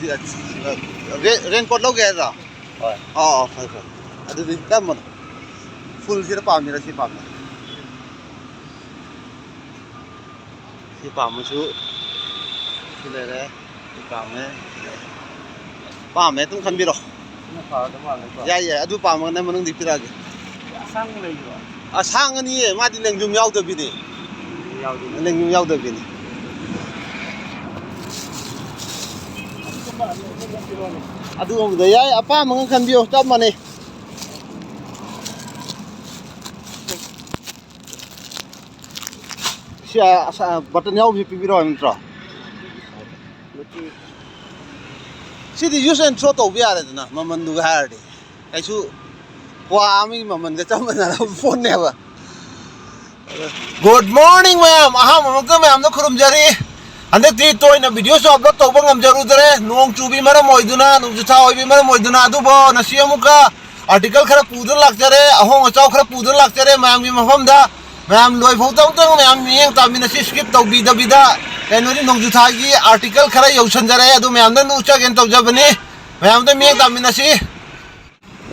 raincoat लौगे है ꯍꯣꯏ फै फै अदुदि कम फुल से पामी सी पाम सी पामसु लेरे पामे पामे तुम खनबिरो याय याय अदु पामगने मनुंग दिपिरागे असंगनी मादि लेंजुम यावदबिनि लेंजुम यावदबिनि अदुगुमदा याय अपामगन खनबियो चप माने बटन यावबि पिबिरो मित्रो सिदि यूज एंड थ्रो तौबि यारेदना ममनदुगा हारदि कैसु क्वामी ममनगा चमना फोन नेबा गुड मॉर्निंग मैम अहाम अमक मैम न खुरुमजरी हंदक्ति तोयना वीडियो सो अपलोड तौबा ngamjarudre नोंग चुबि मरम ओइदुना नुजुथा ओइबि मरम ओइदुना अदुबो नसि अमुका आर्टिकल खरा पुदन लाक्चरे अहोंग अचाव खरा पुदन लाक्चरे मैम की मफमदा मैम लोय फौतंग मैम मियंग तामिनसि स्किप तौबि दबिदा कैनोनि नोंजुथा की आर्टिकल खरा यौसनजरे अदु मैम न नुचगेन तौजबनि मैम द मियंग तामिनसि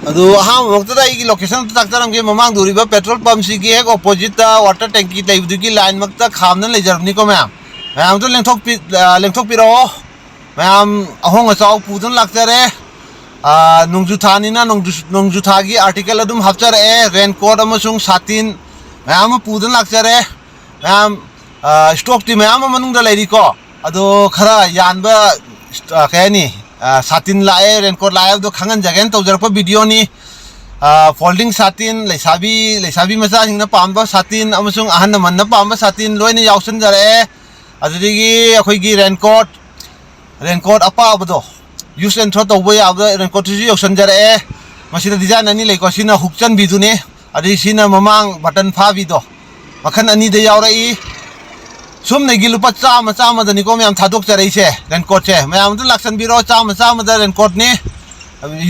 अदु अहाम वक्तदा इगी लोकेशन तक्तरम के ममांग दुरिबा पेट्रोल पंप सिगी एक ऑपोजिट वाटर टैंकी लैबदुगी लाइन मक्ता खामना लेजरबनि को मैम मैम तो लेंथोक पिरो मैम अहोंग अचाव पुदन लाक्चरे नोंजुथानी ना नोंजुथागी आर्टिकल अदुम हापचरे रेनकोट अमसुंग सातिन मैम पुदन लाक्चरे मैम स्टॉक ती मैम मनुंग दा लेरिको अदो खरा यानबा कहनी सातिन लाए रेनकोट लाए अदो खंगन जगन तौजरप वीडियो नि फोल्डिंग सातिन लेसाबी मचा सिंगना पामबा सातिन अमसुंग अहन मनना पामबा सातिन लोइने यावसन जरे अदुदिगी अखोइगी रेनकोट अपाबदो यूज एंड थ्रो तौबो याबदा रेनकोट तुजि यावसन जरे मसिदा डिजाइन अनि लेको सिना हुकचन बिदुने अदि सिना ममांग बटन फाबिदो मखन अनि दे यावरई सुम नेगी लुपा चामा चामा दनिको मैम थादोक चरैसे रेनकोट से मैम तो लाक्सन बिरो चामा चामा द रेनकोट ने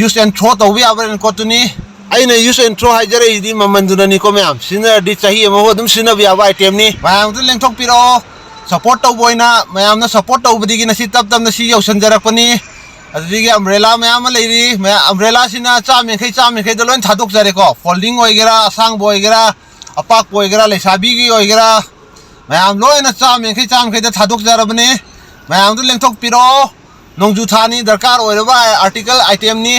यूज एंड थ्रो तौबि याब रेनकोट तुनी आइने यूज एंड थ्रो हाइजरे इदि ममनदुननी को मैम सिना दि चाहि एमो अदुम सिना बियाबा आइटम नि मैम तो लेंथोक पिरो सपोर्ट तौबोइना मैम ना सपोर्ट तौबदिगी नसि तब तब नसि यौसन जरकपनी अदुदिगी अम्ब्रेला मैम लेरी मै अम्ब्रेला सिना चामेखै द लोइन थादोक जरेको फोल्डिंग ओइगेरा असांग बोइगेरा अपाक बोइगेरा लेसाबीगी ओइगेरा मैम लोइना चामेखै द थादोक जरबने मैम तो लेंथोक पिरो नोंजुथानी दरकार ओइरबा आर्टिकल आइटम नि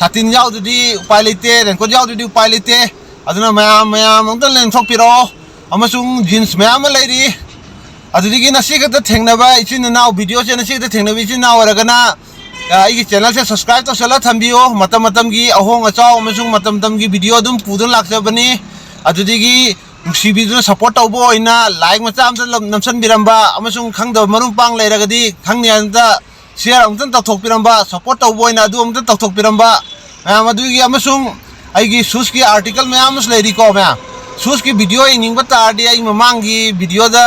सातिन यावदुदि उपाय लेते रेनकोट यावदुदि उपाय लेते अदुना मैम तो लेंथोक पिरो अमसुंग जीन्स मैम लेरी अदुदिगी नसि खत थेंगनबा इचिन नाउ वीडियो से नसि खत थेंगनबा इचिन नाउ रगना आइगी चैनल से सब्सक्राइब तो सला थंबियो मतम मतम की अहोंग अचाव अमसुंग मतम मतम की वीडियो दुम पुदन लाक्सबनी अदुदिगी नुसिबिदुना सपोर्ट तौबो इना लाइक मचा अमसन नमसन बिरंबा अमसुंग खंगद मरुम पांग लेरगदी खंगनियानदा शेयर अमसन तथोक बिरंबा सपोर्ट तौबो इना अदु अमसन तथोक बिरंबा मैम अदुगी अमसुंग आइगी शूज की आर्टिकल मैम लेरी को मैम शूज की वीडियो इनिंग तारदी आई ममांगी वीडियो दा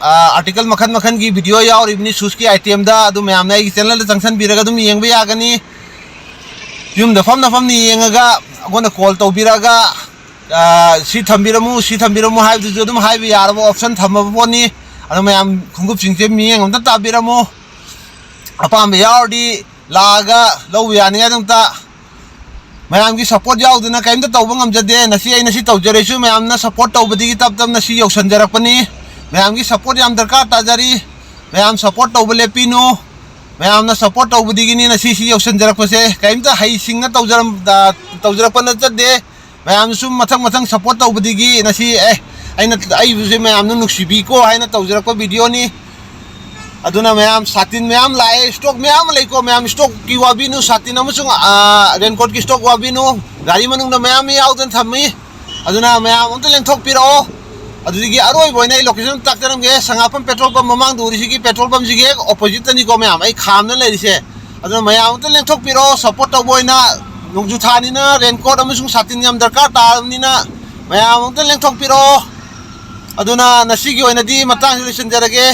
आर्टिकल मखन मखन की वीडियो यावरिबनी शूज की आइटम दा अदु मैम ना आई चैनल जंक्शन बिरगा दुम येंग बे यागनी युम दफम नि येंगा अगोना कॉल तौबिरागा सी थंबिरमु हाइबदु दुम हाइब यारबो ऑप्शन थमबोनी अदु मैम खुंगुप सिंगसे मियेंग अमता ताबिरमु अपाम यावदी लागा लौ यानी अदंता मैम की सपोर्ट यावदुना कइम तो तौबा ngamjade नसि आई नसि तौजरेसु मैम ना सपोर्ट तौबदिगी तब तब नसि यौसनजरकपनी मैम की सपोर्ट याम दरकार ताजरी मैम सपोर्ट तौबले पिनो मैम ना सपोर्ट तौबदिगी नि नसि सि यौसनजरकपसे कइम तो हाई सिंग ना तौजरपन चदे मैम सुम मथंग सपोर्ट तौबदिगी नसि आई बुजे मैम नु नुक्सिबी को हाइना तौजरक वीडियो नि अदुना मैम सातिन मैम लाए स्टॉक मैम लेको मैम स्टॉक की वाबिनु सातिन अमसुंग रेनकोट की स्टॉक वाबिनु गाड़ी मनुंग ना मैम यावदन थम्मी अदुना मैम उनते लेंथोक पिरो अदुदिगी अरोय बोइना लोकेशन तक्तरम गे संगापम पेट्रोल पंप ममांग दुरिसिगी पेट्रोल पंप सिगे ऑपोजिट तनी को मैम आई खामना लेरिसे अदुना मैम उनते लेंथोक पिरो सपोर्ट तौबोइना नोंजुथानी ना रेनकोट अमसुंग सातिन याम दरकार तारनी ना मैम उनते लेंथोक पिरो अदुना नसिगी ओइनादी मतांग रिलेशन जरगे